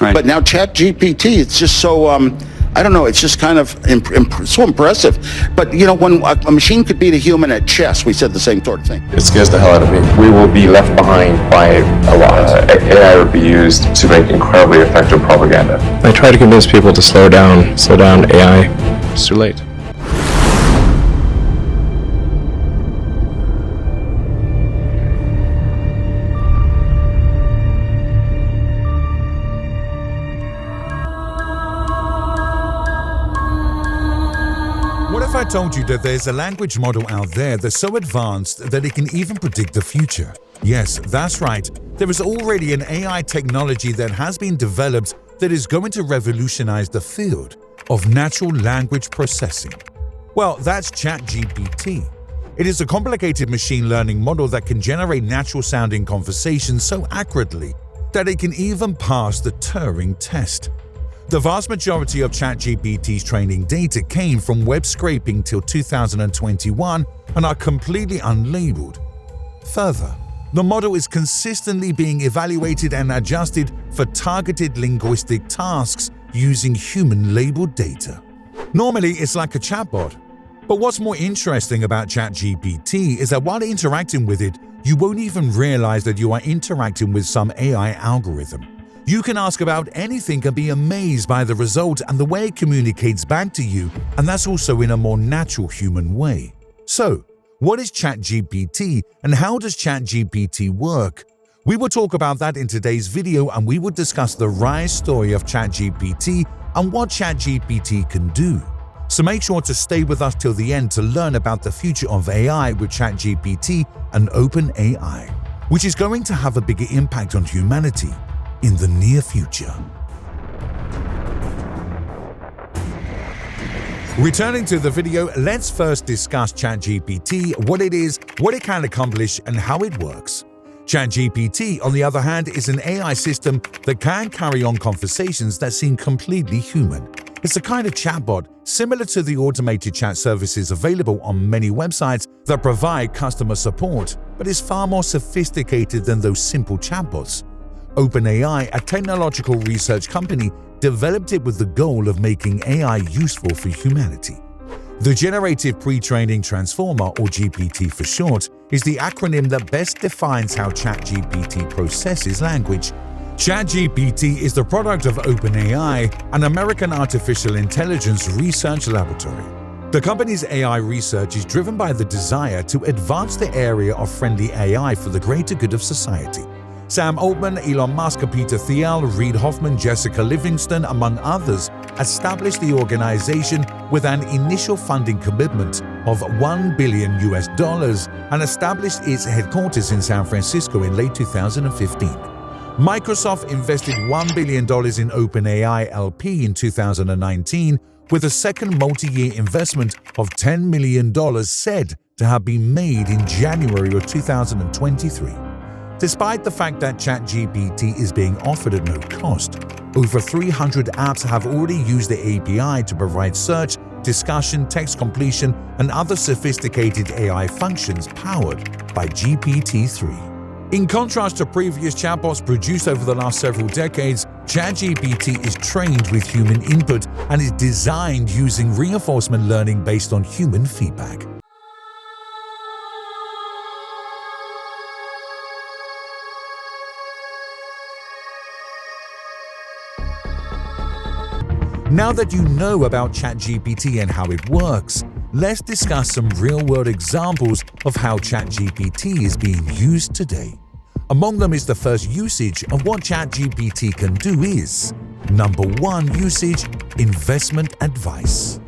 Right. But now Chat GPT, it's just so, I don't know, it's just kind of so impressive. But, you know, when a machine could beat a human at chess, we said the same sort of thing. It scares the hell out of me. We will be left behind by a lot. AI will be used to make incredibly effective propaganda. I try to convince people to slow down AI. It's too late. What if I told you that there's a language model out there that's so advanced that it can even predict the future? Yes, that's right. There is already an AI technology that has been developed that is going to revolutionize the field of natural language processing. Well, that's Chat GPT. It is a complicated machine learning model that can generate natural-sounding conversations so accurately that it can even pass the Turing test. The vast majority of ChatGPT's training data came from web scraping till 2021 and are completely unlabeled. Further, the model is consistently being evaluated and adjusted for targeted linguistic tasks using human-labeled data. Normally, it's like a chatbot. But what's more interesting about ChatGPT is that while interacting with it, you won't even realize that you are interacting with some AI algorithm. You can ask about anything and be amazed by the result and the way it communicates back to you, and that's also in a more natural human way. So, what is ChatGPT and how does ChatGPT work? We will talk about that in today's video, and we will discuss the rise story of ChatGPT and what ChatGPT can do. So make sure to stay with us till the end to learn about the future of AI with ChatGPT and OpenAI, which is going to have a bigger impact on humanity in the near future. Returning to the video, let's first discuss ChatGPT, what it is, what it can accomplish, and how it works. ChatGPT, on the other hand, is an AI system that can carry on conversations that seem completely human. It's a kind of chatbot similar to the automated chat services available on many websites that provide customer support, but is far more sophisticated than those simple chatbots. OpenAI, a technological research company, developed it with the goal of making AI useful for humanity. The Generative Pre-training Transformer, or GPT for short, is the acronym that best defines how ChatGPT processes language. ChatGPT is the product of OpenAI, an American artificial intelligence research laboratory. The company's AI research is driven by the desire to advance the area of friendly AI for the greater good of society. Sam Altman, Elon Musk, Peter Thiel, Reid Hoffman, Jessica Livingston, among others, established the organization with an initial funding commitment of $1 billion and established its headquarters in San Francisco in late 2015. Microsoft invested $1 billion in OpenAI LP in 2019, with a second multi-year investment of $10 million said to have been made in January of 2023. Despite the fact that ChatGPT is being offered at no cost, over 300 apps have already used the API to provide search, discussion, text completion, and other sophisticated AI functions powered by GPT-3. In contrast to previous chatbots produced over the last several decades, ChatGPT is trained with human input and is designed using reinforcement learning based on human feedback. Now that you know about ChatGPT and how it works, let's discuss some real-world examples of how ChatGPT is being used today. Among them is the first usage of what ChatGPT can do is: Number 1 usage, investment advice.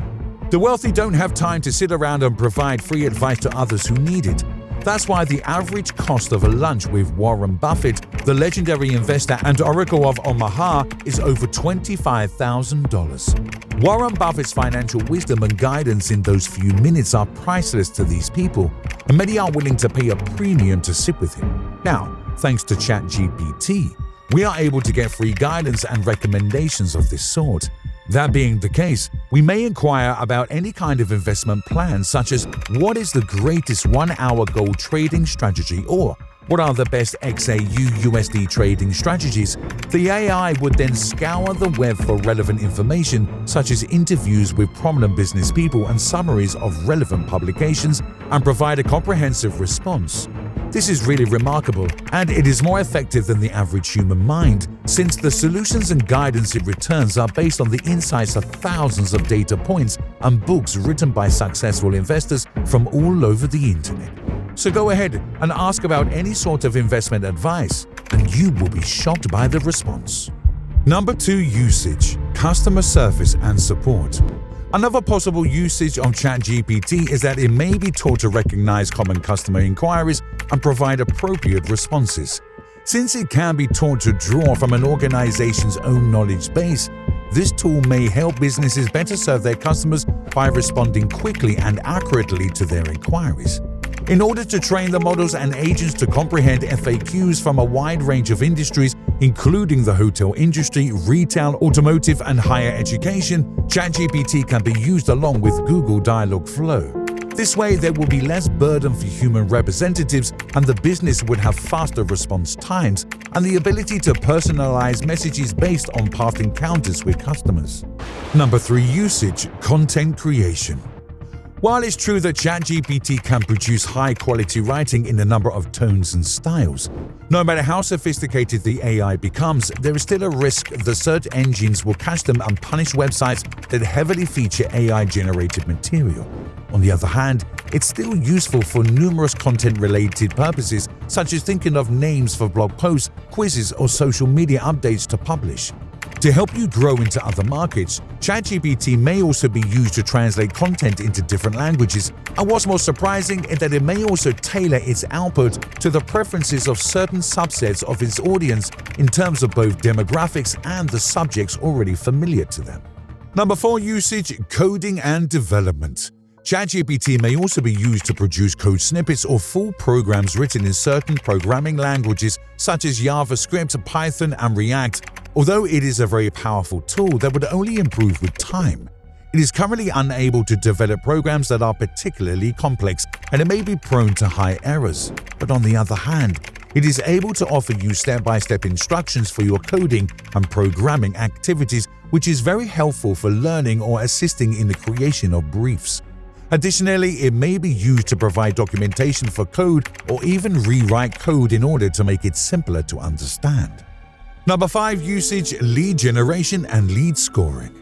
The wealthy don't have time to sit around and provide free advice to others who need it. That's why the average cost of a lunch with Warren Buffett, the legendary investor and Oracle of Omaha, is over $25,000. Warren Buffett's financial wisdom and guidance in those few minutes are priceless to these people, and many are willing to pay a premium to sit with him. Now, thanks to ChatGPT, we are able to get free guidance and recommendations of this sort. That being the case, we may inquire about any kind of investment plan, such as what is the greatest 1-hour gold trading strategy, or what are the best XAU/USD trading strategies, the AI would then scour the web for relevant information such as interviews with prominent business people and summaries of relevant publications and provide a comprehensive response. This is really remarkable, and it is more effective than the average human mind, since the solutions and guidance it returns are based on the insights of thousands of data points and books written by successful investors from all over the internet. So go ahead and ask about any sort of investment advice, and you will be shocked by the response. Number 2. Usage, customer service and support. Another possible usage of ChatGPT is that it may be taught to recognize common customer inquiries and provide appropriate responses. Since it can be taught to draw from an organization's own knowledge base, this tool may help businesses better serve their customers by responding quickly and accurately to their inquiries. In order to train the models and agents to comprehend FAQs from a wide range of industries, including the hotel industry, retail, automotive, and higher education, ChatGPT can be used along with Google Dialogflow. This way, there will be less burden for human representatives, and the business would have faster response times and the ability to personalize messages based on past encounters with customers. Number 3. Usage, content creation. While it's true that ChatGPT can produce high-quality writing in a number of tones and styles, no matter how sophisticated the AI becomes, there is still a risk the search engines will catch them and punish websites that heavily feature AI-generated material. On the other hand, it's still useful for numerous content-related purposes, such as thinking of names for blog posts, quizzes, or social media updates to publish. To help you grow into other markets, ChatGPT may also be used to translate content into different languages, and what's more surprising is that it may also tailor its output to the preferences of certain subsets of its audience in terms of both demographics and the subjects already familiar to them. Number 4. Usage, coding and development. ChatGPT may also be used to produce code snippets or full programs written in certain programming languages such as JavaScript, Python, and React. Although it is a very powerful tool that would only improve with time, it is currently unable to develop programs that are particularly complex, and it may be prone to high errors. But on the other hand, it is able to offer you step-by-step instructions for your coding and programming activities, which is very helpful for learning or assisting in the creation of briefs. Additionally, it may be used to provide documentation for code or even rewrite code in order to make it simpler to understand. Number 5. Usage, lead generation and lead scoring.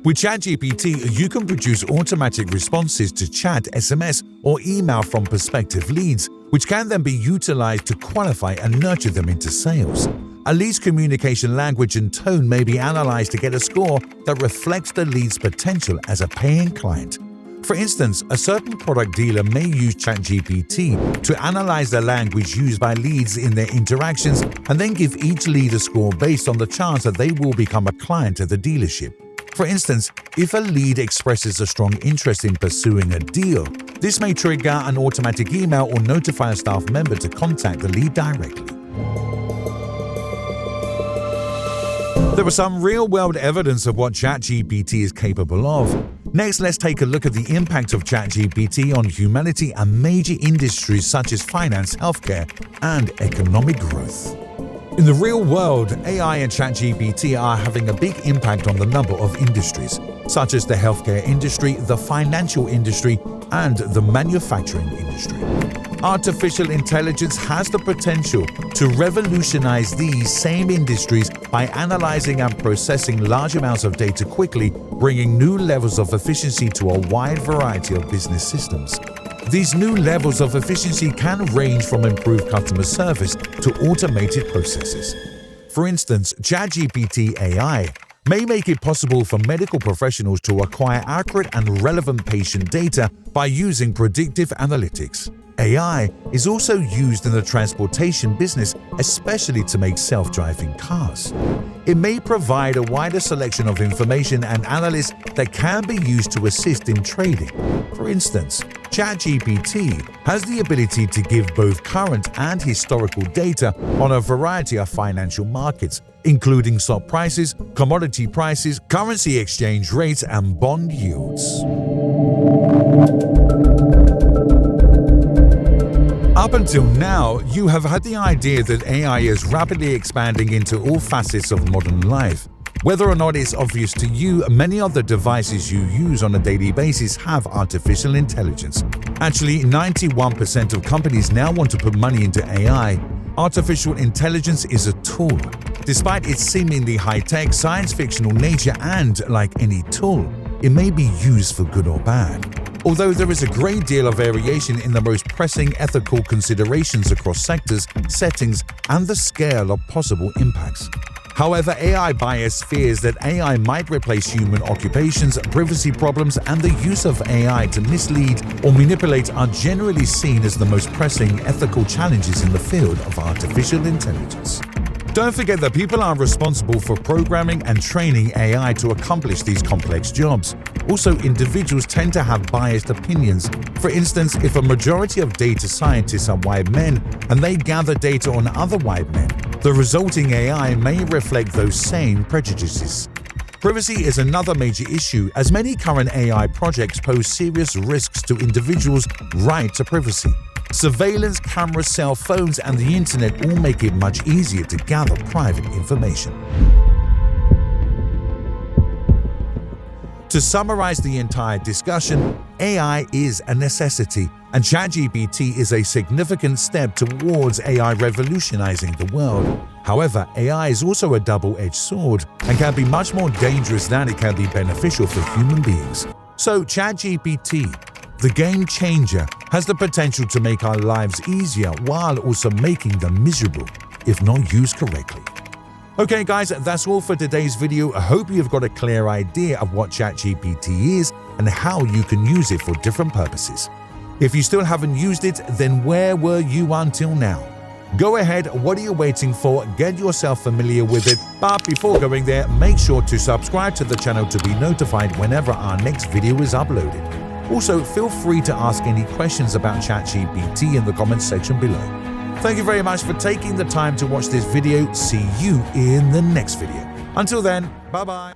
With ChatGPT, you can produce automatic responses to chat, SMS, or email from prospective leads, which can then be utilized to qualify and nurture them into sales. A lead's communication language and tone may be analyzed to get a score that reflects the lead's potential as a paying client. For instance, a certain product dealer may use ChatGPT to analyze the language used by leads in their interactions and then give each lead a score based on the chance that they will become a client at the dealership. For instance, if a lead expresses a strong interest in pursuing a deal, this may trigger an automatic email or notify a staff member to contact the lead directly. There was some real-world evidence of what ChatGPT is capable of. Next, let's take a look at the impact of ChatGPT on humanity and major industries such as finance, healthcare, and economic growth. In the real world, AI and ChatGPT are having a big impact on the number of industries, such as the healthcare industry, the financial industry, and the manufacturing industry. Artificial intelligence has the potential to revolutionize these same industries by analyzing and processing large amounts of data quickly, bringing new levels of efficiency to a wide variety of business systems. These new levels of efficiency can range from improved customer service to automated processes. For instance, ChatGPT AI may make it possible for medical professionals to acquire accurate and relevant patient data by using predictive analytics. AI is also used in the transportation business, especially to make self-driving cars. It may provide a wider selection of information and analysis that can be used to assist in trading. For instance, ChatGPT has the ability to give both current and historical data on a variety of financial markets, including stock prices, commodity prices, currency exchange rates, and bond yields. Up until now, you have had the idea that AI is rapidly expanding into all facets of modern life. Whether or not it's obvious to you, many of the devices you use on a daily basis have artificial intelligence. Actually, 91% of companies now want to put money into AI. Artificial intelligence is a tool. Despite its seemingly high-tech, science-fictional nature and, like any tool, it may be used for good or bad. Although there is a great deal of variation in the most pressing ethical considerations across sectors, settings, and the scale of possible impacts. However, AI bias fears that AI might replace human occupations, privacy problems, and the use of AI to mislead or manipulate are generally seen as the most pressing ethical challenges in the field of artificial intelligence. Don't forget that people are responsible for programming and training AI to accomplish these complex jobs. Also, individuals tend to have biased opinions. For instance, if a majority of data scientists are white men and they gather data on other white men, the resulting AI may reflect those same prejudices. Privacy is another major issue, as many current AI projects pose serious risks to individuals' right to privacy. Surveillance, cameras, cell phones, and the internet all make it much easier to gather private information. To summarize the entire discussion, AI is a necessity, and ChatGPT is a significant step towards AI revolutionizing the world. However, AI is also a double-edged sword and can be much more dangerous than it can be beneficial for human beings. So ChatGPT, the game changer, has the potential to make our lives easier while also making them miserable if not used correctly. Okay guys, that's all for today's video. I hope you've got a clear idea of what ChatGPT is and how you can use it for different purposes. If you still haven't used it, then where were you until now? Go ahead, what are you waiting for? Get yourself familiar with it. But before going there, make sure to subscribe to the channel to be notified whenever our next video is uploaded. Also, feel free to ask any questions about ChatGPT in the comments section below. Thank you very much for taking the time to watch this video. See you in the next video. Until then, bye-bye.